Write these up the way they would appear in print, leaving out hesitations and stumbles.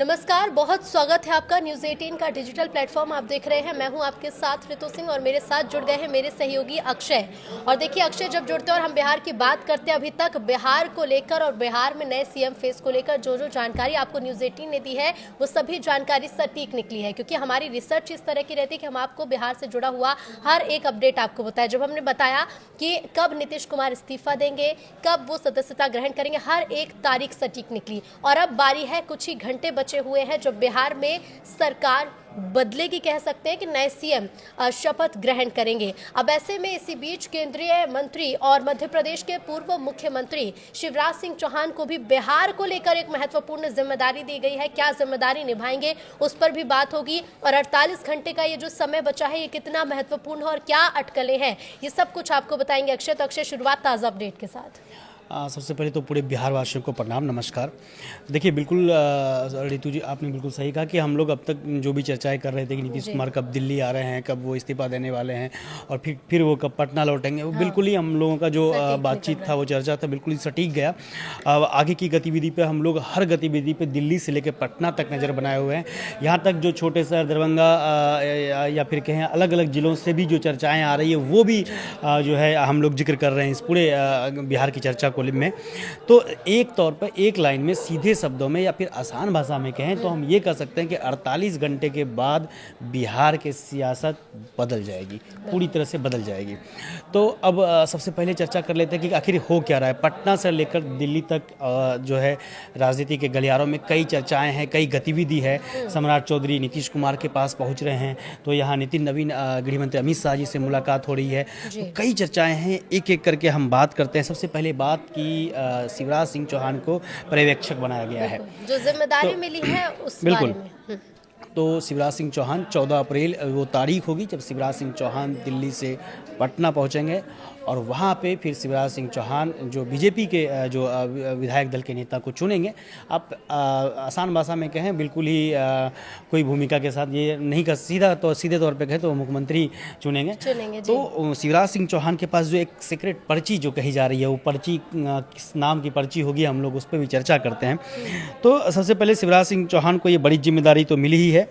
नमस्कार, बहुत स्वागत है आपका न्यूज़ 18 का डिजिटल प्लेटफॉर्म आप देख रहे हैं। मैं हूं आपके साथ ऋतु सिंह और मेरे साथ जुड़ गए हैं मेरे सहयोगी अक्षय। और देखिए अक्षय, जब जुड़ते हैं और हम बिहार की बात करते हैं, अभी तक बिहार को लेकर और बिहार में नए सीएम फेस को लेकर जो जानकारी आपको न्यूज़ 18 ने दी है वो सभी जानकारी सटीक निकली है, क्योंकि हमारी रिसर्च इस तरह की रहती है कि हम आपको बिहार से जुड़ा हुआ हर एक अपडेट आपको बताएं। जब हमने बताया कि कब नीतीश कुमार इस्तीफा देंगे, कब वो सदस्यता ग्रहण करेंगे, हर एक तारीख सटीक निकली। और अब बारी है, कुछ ही घंटे बचे हुए हैं जब बिहार में सरकार बदलेगी, कह सकते हैं कि नए सीएम शपथ ग्रहण करेंगे। अब ऐसे में इसी बीच केंद्रीय मंत्री और मध्य प्रदेश के पूर्व मुख्यमंत्री शिवराज सिंह चौहान को भी बिहार को लेकर एक महत्वपूर्ण जिम्मेदारी दी गई है। क्या जिम्मेदारी निभाएंगे उस पर भी बात होगी। और 48 घंटे का ये जो समय बचा है, ये कितना महत्वपूर्ण है और क्या अटकलें हैं, ये सब कुछ आपको बताएंगे अक्षय। तो अक्षय, शुरुआत ताज़ा अपडेट के साथ। सबसे पहले तो पूरे बिहार वासियों को प्रणाम, नमस्कार। देखिए बिल्कुल ऋतु जी, आपने बिल्कुल सही कहा कि हम लोग अब तक जो भी चर्चाएं कर रहे थे कि नीतीश कुमार कब दिल्ली आ रहे हैं, कब वो इस्तीफा देने वाले हैं और फिर वो कब पटना लौटेंगे, वो बिल्कुल ही हम लोगों का जो बातचीत था, वो चर्चा था, बिल्कुल ही सटीक गया। आगे की गतिविधि पे हम लोग हर गतिविधि पे दिल्ली से लेकर पटना तक नज़र बनाए हुए हैं। यहाँ तक जो छोटे शहर दरभंगा या फिर कहें अलग अलग ज़िलों से भी जो चर्चाएँ आ रही है, वो भी जो है हम लोग जिक्र कर रहे हैं इस पूरे बिहार की चर्चा को में। तो एक तौर पर एक लाइन में सीधे शब्दों में या फिर आसान भाषा में कहें तो हम ये कह सकते हैं कि 48 घंटे के बाद बिहार की सियासत बदल जाएगी, पूरी तरह से बदल जाएगी। तो अब सबसे पहले चर्चा कर लेते हैं कि आखिर हो क्या रहा है। पटना से लेकर दिल्ली तक जो है राजनीति के गलियारों में कई चर्चाएं हैं, कई गतिविधि है। सम्राट चौधरी नीतीश कुमार के पास पहुंच रहे हैं, तो यहाँ नितिन नवीन गृह मंत्री अमित शाह जी से मुलाकात हो रही है। तो कई चर्चाएं हैं, एक एक करके हम बात करते हैं। सबसे पहले बात की शिवराज सिंह चौहान को पर्यवेक्षक बनाया गया है, जो जिम्मेदारी मिली है उस बिल्कुल बारे में। तो शिवराज सिंह चौहान 14 अप्रैल वो तारीख होगी जब शिवराज सिंह चौहान दिल्ली से पटना पहुंचेंगे और वहाँ पे फिर शिवराज सिंह चौहान जो बीजेपी के जो विधायक दल के नेता को चुनेंगे। आप आसान भाषा में कहें, बिल्कुल ही कोई भूमिका के साथ ये नहीं कर, सीधे तौर पे कहें तो मुख्यमंत्री चुनेंगे तो शिवराज सिंह चौहान के पास जो एक सीक्रेट पर्ची जो कही जा रही है, वो पर्ची किस नाम की पर्ची होगी, हम लोग उस पर भी चर्चा करते हैं। तो सबसे पहले शिवराज सिंह चौहान को ये बड़ी जिम्मेदारी तो मिली ही है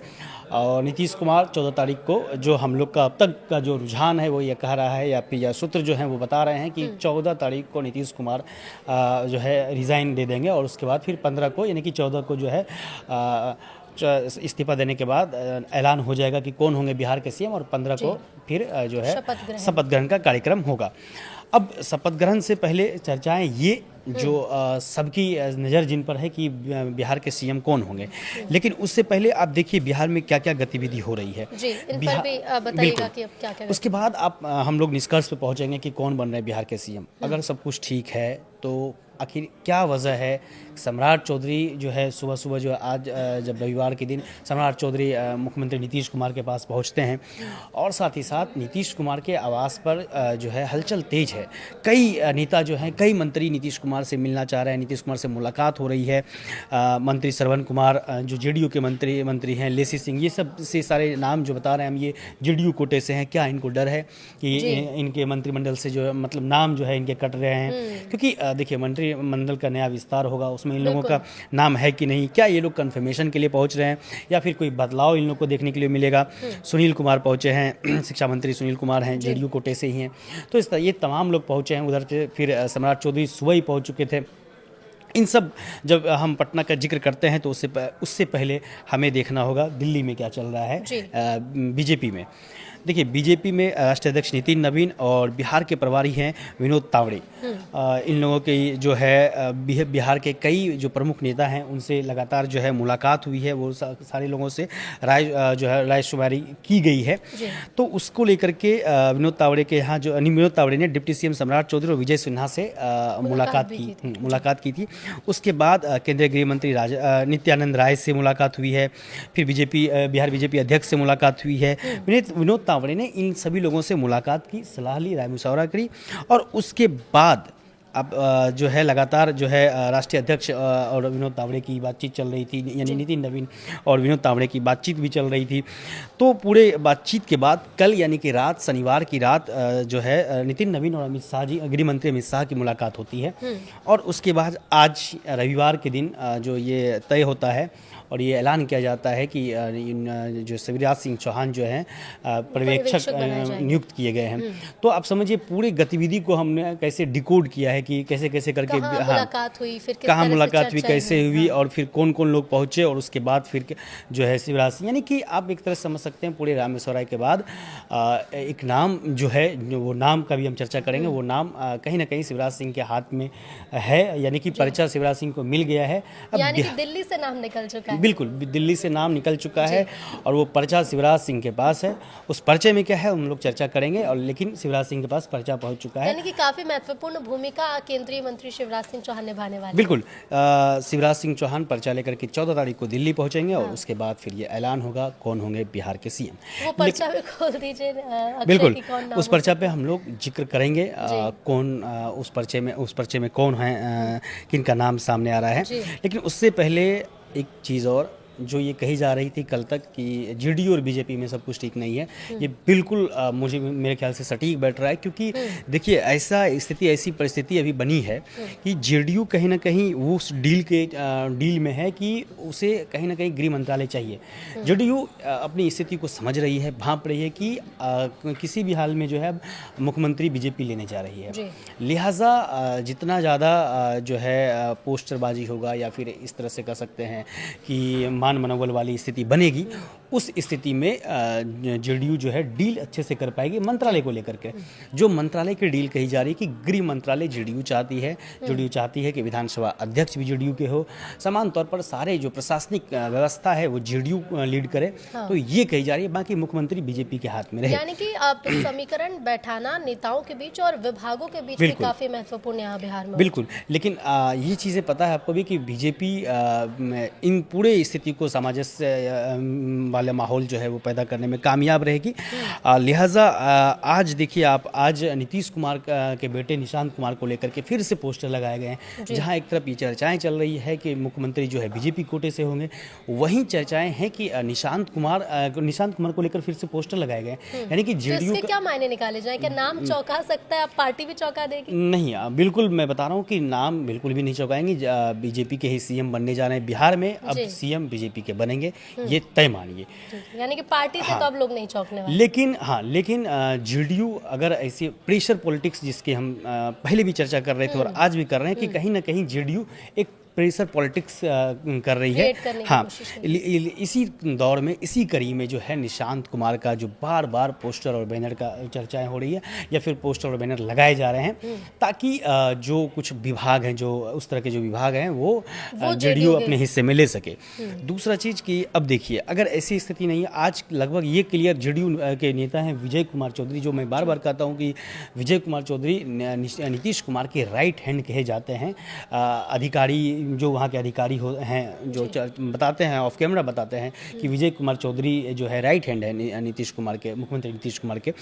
और नीतीश कुमार 14 तारीख को, जो हम लोग का अब तक का जो रुझान है वो ये कह रहा है या फिर या सूत्र जो हैं वो बता रहे हैं कि 14 तारीख को नीतीश कुमार जो है रिज़ाइन दे देंगे और उसके बाद फिर 15 को, यानी कि 14 को जो है इस्तीफा देने के बाद ऐलान हो जाएगा कि कौन होंगे बिहार के सीएम और 15 को फिर जो है शपथ ग्रहण का कार्यक्रम होगा। अब शपथ ग्रहण से पहले चर्चाएं ये जो सबकी नज़र जिन पर है कि बिहार के सीएम कौन होंगे, लेकिन उससे पहले आप देखिए बिहार में क्या क्या गतिविधि हो रही है। जी, इन पर भी बताइएगा कि अब क्या उसके बाद हम लोग निष्कर्ष पे पहुंचेंगे कि कौन बन रहे हैं बिहार के सीएम। अगर सब कुछ ठीक है तो आखिर क्या वजह है सम्राट चौधरी जो है सुबह सुबह जो आज जब रविवार के दिन सम्राट चौधरी मुख्यमंत्री नीतीश कुमार के पास पहुंचते हैं और साथ ही साथ नीतीश कुमार के आवास पर जो है हलचल तेज है। कई नेता जो हैं, कई मंत्री नीतीश कुमार से मिलना चाह रहे हैं, नीतीश कुमार से मुलाकात हो रही है। मंत्री श्रवण कुमार जो जेडीयू के मंत्री हैं, लेसी सिंह, ये सब से सारे नाम जो बता रहे हैं हम ये जेडीयू कोटे से हैं। क्या इनको डर है कि इनके मंत्रिमंडल से जो मतलब नाम जो है इनके कट रहे हैं? क्योंकि देखिए मंत्रिमंडल का नया विस्तार होगा, उसमें इन लोगों का नाम है कि नहीं, क्या ये लोग कन्फर्मेशन के लिए पहुंच रहे हैं या फिर कोई बदलाव इन लोगों को देखने के लिए मिलेगा? सुनील कुमार पहुंचे हैं, शिक्षा मंत्री सुनील कुमार हैं, जेडीयू कोटे से ही हैं। तो इस तरह ये तमाम लोग पहुंचे हैं उधर से। फिर सम्राट चौधरी सुबह ही पहुंच चुके थे। इन सब जब हम पटना का जिक्र करते हैं तो उससे पहले हमें देखना होगा दिल्ली में क्या चल रहा है बीजेपी में। देखिए बीजेपी में राष्ट्रीय अध्यक्ष नितिन नवीन और बिहार के प्रभारी हैं विनोद तावड़े। इन लोगों के जो है बिहार के कई जो प्रमुख नेता हैं उनसे लगातार जो है मुलाकात हुई है, वो सारे लोगों से राय शुमारी की गई है। तो उसको लेकर के विनोद तावड़े के यहाँ जो विनोद तावड़े ने डिप्टी सीएम सम्राट चौधरी और विजय सिन्हा से मुलाकात की थी। उसके बाद केंद्रीय गृह मंत्री नित्यानंद राय से मुलाकात हुई है। फिर बिहार बीजेपी अध्यक्ष से मुलाकात हुई है। विनोद तावड़े ने इन सभी लोगों से मुलाकात की, सलाह ली, राय मुशावरा करी और उसके बाद अब जो है लगातार जो है राष्ट्रीय अध्यक्ष और विनोद तावड़े की बातचीत चल रही थी, यानी नितिन नवीन और विनोद तावड़े की बातचीत भी चल रही थी। तो पूरे बातचीत के बाद कल यानी कि शनिवार की रात जो है नितिन नवीन और अमित शाह जी, गृह मंत्री अमित शाह की मुलाकात होती है और उसके बाद आज रविवार के दिन जो ये तय होता है और ये ऐलान किया जाता है कि जो शिवराज सिंह चौहान जो हैं पर्यवेक्षक नियुक्त किए गए हैं। तो आप समझिए पूरी गतिविधि को हमने कैसे डिकोड किया है कि कैसे कैसे करके मुलाकात हुई, फिर कहाँ मुलाकात हुई, कैसे हुई और फिर कौन कौन लोग पहुँचे और उसके बाद फिर जो है शिवराज सिंह, यानी कि आप एक तरह समझ सकते हैं पूरे रामेश्वराय के बाद एक नाम जो है, वो नाम का भी हम चर्चा करेंगे, वो नाम कहीं ना कहीं शिवराज सिंह के हाथ में है, यानी कि पर्चा शिवराज सिंह को मिल गया है। यानी कि दिल्ली से नाम निकल चुका है। बिल्कुल, दिल्ली से नाम निकल चुका है और वो पर्चा शिवराज सिंह के पास है। उस पर्चे में क्या है हम लोग चर्चा करेंगे, और लेकिन शिवराज सिंह के पास पर्चा पहुंच चुका है। यानी कि काफी महत्वपूर्ण भूमिका केंद्रीय मंत्री शिवराज सिंह चौहान निभाने वाले। बिल्कुल, शिवराज सिंह चौहान पर्चा लेकर के 14 तारीख को दिल्ली पहुंचेंगे और उसके बाद फिर ये ऐलान होगा कौन होंगे बिहार के सीएम। वो पर्चा भी खोल दीजिए बिल्कुल, उस पर्चा पे हम लोग जिक्र करेंगे कौन उस पर्चे में कौन है, किन का नाम सामने आ रहा है। लेकिन उससे पहले एक चीज़ और जो ये कही जा रही थी कल तक कि जेडीयू और बीजेपी में सब कुछ ठीक नहीं है, ये बिल्कुल मुझे मेरे ख्याल से सटीक बैठ रहा है। क्योंकि देखिए ऐसी परिस्थिति अभी बनी है कि जेडीयू कहीं ना कहीं वो उस डील में है कि उसे कहीं ना कहीं गृह मंत्रालय चाहिए। जेडीयू अपनी स्थिति को समझ रही है, भांप रही है कि किसी भी हाल में जो है मुख्यमंत्री बीजेपी लेने जा रही है, लिहाजा जितना ज़्यादा जो है पोस्टरबाजी होगा या फिर इस तरह से कह सकते हैं कि मान मनोबल वाली स्थिति बनेगी, उस स्थिति में जेडीयू जो है डील अच्छे से कर पाएगी मंत्रालय को लेकर के। जो मंत्रालय की डील कही जा रही है कि गृह मंत्रालय जेडीयू चाहती है, जेडीयू चाहती है कि विधानसभा अध्यक्ष भी जेडीयू के हो, समान तौर पर सारे जो प्रशासनिक व्यवस्था है वो जेडीयू लीड करे। तो ये कही जा रही है, बाकी मुख्यमंत्री बीजेपी के हाथ में रहे। यानी कि आप समीकरण बैठाना नेताओं के बीच और विभागों के बीच भी काफी महत्वपूर्ण यहाँ बिहार में। बिल्कुल, लेकिन ये चीज़ें पता है आपको भी कि बीजेपी इन पूरे स्थिति को सामंजस्य वाला माहौल जो है वो पैदा करने में कामयाब रहेगी। लिहाजा आज देखिए आप, आज नीतीश कुमार के बेटे निशांत कुमार को लेकर के फिर से पोस्टर लगाए गए हैं। जहां एक तरफ ये चर्चाएं चल रही है कि मुख्यमंत्री जो है बीजेपी कोटे से होंगे, वहीं चर्चाएं हैं कि निशांत कुमार को लेकर फिर से पोस्टर लगाए गए। यानी कि जेडीयू क्या मायने निकाले जाए, क्या नाम चौंका सकता है, अब पार्टी भी चौंका देगी? नहीं, बिल्कुल मैं बता रहा हूँ कि नाम बिल्कुल भी नहीं चौंकाएंगे। बीजेपी के ही सीएम बनने जा रहे हैं बिहार में, अब सीएम बीजेपी के बनेंगे, ये तय मानिए। यानी कि पार्टी से तो अब लोग नहीं चौंकने वाले। लेकिन जेडीयू अगर ऐसे प्रेशर पॉलिटिक्स जिसकी हम पहले भी चर्चा कर रहे थे और आज भी कर रहे हैं कि कहीं ना कहीं जेडीयू एक प्रेशर पॉलिटिक्स कर रही है। हाँ, इसी दौर में, इसी कड़ी में जो है निशांत कुमार का जो बार बार पोस्टर और बैनर का चर्चाएं हो रही है या फिर पोस्टर और बैनर लगाए जा रहे हैं ताकि जो कुछ विभाग हैं, जो उस तरह के जो विभाग हैं वो जेडीयू अपने हिस्से में ले सके। दूसरा चीज़ कि अब देखिए अगर ऐसी स्थिति नहीं है, आज लगभग ये क्लियर जेडीयू के नेता हैं विजय कुमार चौधरी, जो मैं बार बार कहता हूँ कि विजय कुमार चौधरी नीतीश कुमार के राइट हैंड कहे जाते हैं। अधिकारी जो वहाँ के अधिकारी हैं जो बताते हैं, ऑफ कैमरा बताते हैं कि विजय कुमार चौधरी जो है राइट हैंड है नीतीश कुमार के, मुख्यमंत्री नीतीश कुमार के।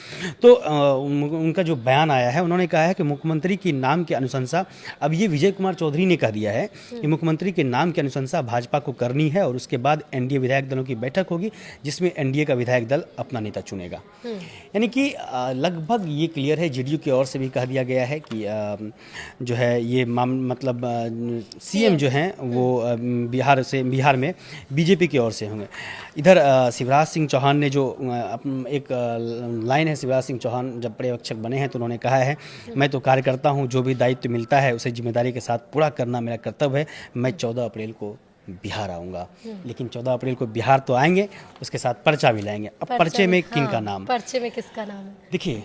तो उनका जो बयान आया है, उन्होंने कहा है कि मुख्यमंत्री के नाम की अनुशंसा, अब ये विजय कुमार चौधरी ने कह दिया है कि मुख्यमंत्री के नाम की अनुशंसा भाजपा को करनी है और उसके बाद एनडीए विधायक दलों की बैठक होगी जिसमें एनडीए का विधायक दल अपना नेता चुनेगा। यानी कि लगभग ये क्लियर है, जेडीयू की ओर से भी कह दिया गया है कि जो है ये मतलब सीएम जो हैं वो बिहार में बीजेपी की ओर से होंगे। इधर शिवराज सिंह चौहान ने जो एक लाइन है, शिवराज सिंह चौहान जब पर्यवेक्षक बने हैं तो उन्होंने कहा है, मैं तो कार्य करता हूं, जो भी दायित्व मिलता है उसे जिम्मेदारी के साथ पूरा करना मेरा कर्तव्य है। मैं 14 अप्रैल को बिहार आऊँगा। लेकिन 14 अप्रैल को बिहार तो आएंगे, उसके साथ पर्चा भी लाएंगे। अब पर्चे में किन का नाम, पर्चे में किसका नाम है? देखिए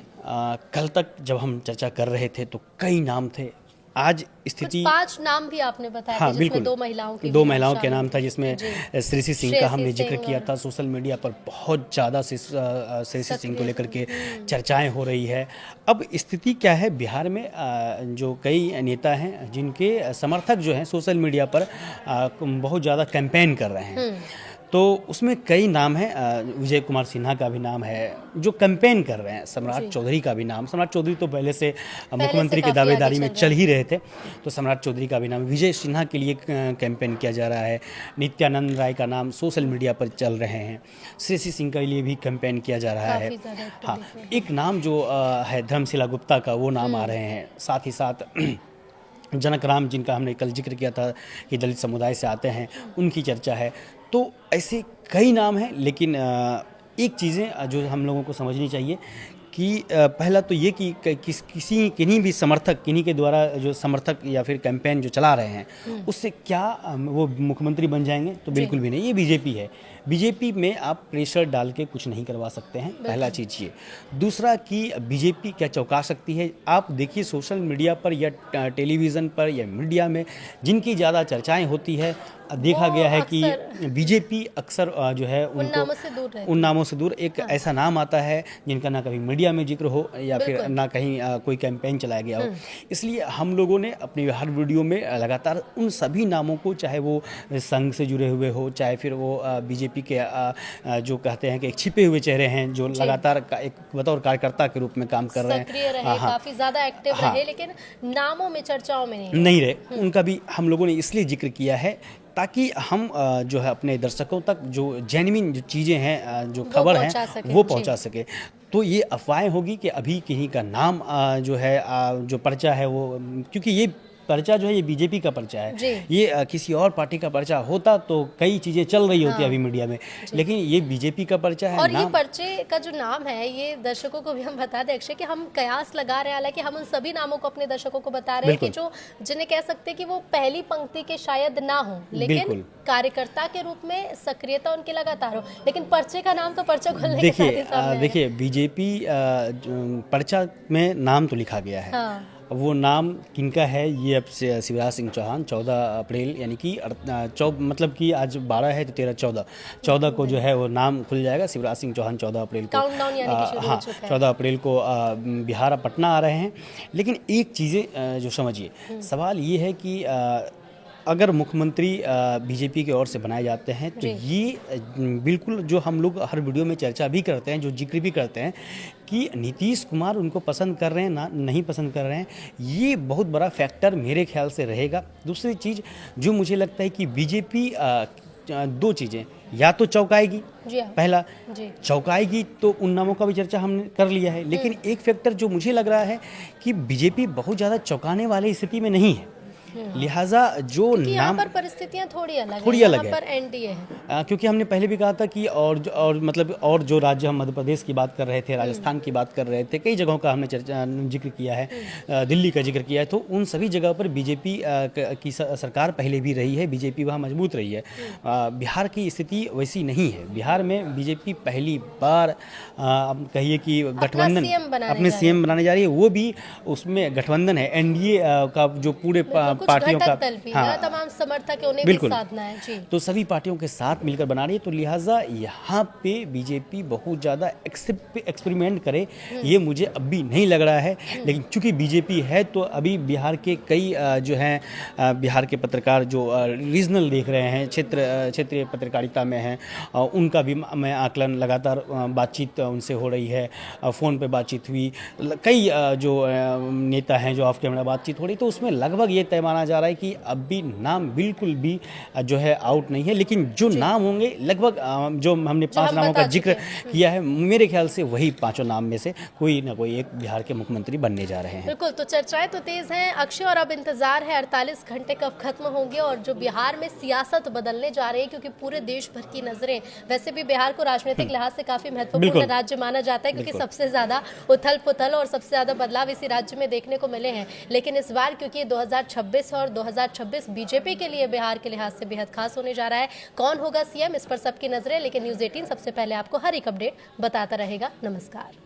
कल तक जब हम चर्चा कर रहे थे तो कई नाम थे। आज स्थिति 5 नाम भी आपने बताया, हाँ, जिसमें दो महिलाओं के नाम था, जिसमें श्रेयसी सिंह का हमने जिक्र किया था। सोशल मीडिया पर बहुत ज़्यादा श्रेयसी सिंह को लेकर के चर्चाएं हो रही है। अब स्थिति क्या है बिहार में, जो कई नेता हैं जिनके समर्थक जो हैं सोशल मीडिया पर बहुत ज़्यादा कैंपेन कर रहे हैं, तो उसमें कई नाम हैं। विजय कुमार सिन्हा का भी नाम है जो कैंपेन कर रहे हैं। सम्राट चौधरी का भी नाम, सम्राट चौधरी तो पहले से मुख्यमंत्री की दावेदारी में चल ही रहे थे, तो सम्राट चौधरी का भी नाम। विजय सिन्हा के लिए कैंपेन किया जा रहा है। नित्यानंद राय का नाम सोशल मीडिया पर चल रहे हैं। श्रेयसी सिंह के लिए भी कैंपेन किया जा रहा है। हाँ, एक नाम जो है धर्मशिला गुप्ता का, वो नाम आ रहे हैं। साथ ही साथ जनक राम, जिनका हमने कल जिक्र किया था कि दलित समुदाय से आते हैं, उनकी चर्चा है। तो ऐसे कई नाम हैं, लेकिन एक चीज़ें जो हम लोगों को समझनी चाहिए कि पहला तो ये कि किन्हीं भी समर्थक, किन्हीं के द्वारा जो समर्थक या फिर कैंपेन जो चला रहे हैं, उससे क्या वो मुख्यमंत्री बन जाएंगे? तो बिल्कुल भी नहीं। ये बीजेपी है। बीजेपी में आप प्रेशर डाल के कुछ नहीं करवा सकते हैं, पहला चीज़ ये। दूसरा कि बीजेपी क्या चौंका सकती है? आप देखिए सोशल मीडिया पर या टेलीविज़न पर या मीडिया में जिनकी ज़्यादा चर्चाएं होती है, देखा गया है कि बीजेपी अक्सर जो है उन नामों से दूर रहती है। उन नामों से दूर एक ऐसा नाम आता है जिनका ना कभी मीडिया में जिक्र हो या फिर ना कहीं कोई कैंपेन चलाया गया हो। इसलिए हम लोगों ने अपनी हर वीडियो में लगातार उन सभी नामों को, चाहे वो संघ से जुड़े हुए हो, चाहे फिर वो बीजेपी के जो कहते हैं कि एक छिपे हुए चेहरे हैं जो लगातार एक बतौर कार्यकर्ता के रूप में काम कर रहे हैं, सक्रिय रहे, काफी ज्यादा एक्टिव रहे, लेकिन नामों में, चर्चाओं में नहीं रहे, उनका भी हम लोगों ने इसलिए जिक्र किया है ताकि हम जो है अपने दर्शकों तक जो जेन्युइन जो चीज़ें हैं, जो खबर हैं, वो पहुंचा सके। तो ये अफवाहें होगी कि अभी किन्हीं का नाम जो है जो पर्चा है वो, क्योंकि ये पर्चा जो है ये बीजेपी का पर्चा है, ये किसी और पार्टी का पर्चा होता तो कई चीज़ें चल रही होती अभी मीडिया में, लेकिन ये बीजेपी का पर्चा है। और ये पर्चे का जो नाम है, ये दर्शकों को भी हम बता दें अक्षय कि हम कयास लगा रहे हैं, हालांकि हम उन सभी नामों को अपने दर्शकों को बता रहे हैं कि जो जिन्हें कह सकते हैं कि वो पहली पंक्ति के शायद ना हो, लेकिन कार्यकर्ता के रूप में सक्रियता उनकी लगातार हो, लेकिन पर्चे का नाम तो पर्चा खोलने के साथ ही सामने देखिए बीजेपी पर्चा में नाम तो लिखा गया है, वो नाम किनका है ये अब से शिवराज सिंह चौहान 14 अप्रैल यानी कि मतलब कि आज 12 है तो 14 को जो है वो नाम खुल जाएगा। शिवराज सिंह चौहान 14 अप्रैल को, हाँ 14 अप्रैल को बिहार पटना आ रहे हैं। लेकिन एक चीज़ें जो समझिए, सवाल ये है कि अगर मुख्यमंत्री बीजेपी की ओर से बनाए जाते हैं तो ये बिल्कुल जो हम लोग हर वीडियो में चर्चा भी करते हैं, जो जिक्र भी करते हैं कि नीतीश कुमार उनको पसंद कर रहे हैं ना नहीं पसंद कर रहे हैं, ये बहुत बड़ा फैक्टर मेरे ख्याल से रहेगा। दूसरी चीज़ जो मुझे लगता है कि बीजेपी दो चीज़ें, या तो चौंकाएगी, पहला चौंकाएगी तो उन नामों का भी चर्चा हमने कर लिया है, लेकिन एक फैक्टर जो मुझे लग रहा है कि बीजेपी बहुत ज़्यादा चौंकाने वाली स्थिति में नहीं है, लिहाजा जो नाम पर परिस्थितियां थोड़ी अलग है, पर एनडीए है। क्योंकि हमने पहले भी कहा था कि और जो राज्य, हम मध्य प्रदेश की बात कर रहे थे, राजस्थान की बात कर रहे थे, कई जगहों का हमने जिक्र किया है, दिल्ली का जिक्र किया है, तो उन सभी जगहों पर बीजेपी की सरकार पहले भी रही है, बीजेपी वहाँ मजबूत रही है। बिहार की स्थिति वैसी नहीं है। बिहार में बीजेपी पहली बार अब कहिए कि गठबंधन अपने सीएम बनाने जा रही है, वो भी उसमें गठबंधन है, एनडीए का जो पूरे पार्टियों का तमाम समर्थक है, उन्हें भी साधना है जी। तो सभी पार्टियों के साथ मिलकर बना रही है, तो लिहाजा यहाँ पे बीजेपी बहुत ज़्यादा एक्सपेरिमेंट करे ये मुझे अभी नहीं लग रहा है। लेकिन चूंकि बीजेपी है तो अभी बिहार के कई जो हैं बिहार के पत्रकार जो रीजनल देख रहे हैं, क्षेत्रीय पत्रकारिता में हैं, उनका भी मैं आकलन लगातार बातचीत उनसे हो रही है, फ़ोन पे बातचीत हुई, कई जो नेता हैं जो ऑफ कैमरा बातचीत हो रही, तो उसमें लगभग ये तय माना जा रहा है कि अभी नाम बिल्कुल भी जो है आउट नहीं है। लेकिन जो नाम होंगे लगभग जो हमने 5 नामों का जिक्र किया है, मेरे ख्याल से वही 5 नाम में से कोई ना कोई एक बिहार के मुख्यमंत्री बनने जा रहे हैं। बिल्कुल, तो चर्चाएं तो तेज हैं अक्षय, और अब इंतजार है 48 घंटे कब खत्म होंगे और जो बिहार में सियासत बदलने जा रही है, क्योंकि पूरे देश भर की नजरें, वैसे भी बिहार को राजनीतिक लिहाज से काफी महत्वपूर्ण राज्य माना जाता है, क्योंकि सबसे ज्यादा उथल पुथल और सबसे ज्यादा बदलाव इसी राज्य में देखने को मिले हैं। लेकिन इस बार क्योंकि 2026 और 2026 बीजेपी के लिए बिहार के लिहाज से बेहद खास होने जा रहा है, कौन होगा सीएम, इस पर सबकी नजरें। लेकिन न्यूज़ 18 सबसे पहले आपको हर एक अपडेट बताता रहेगा। नमस्कार।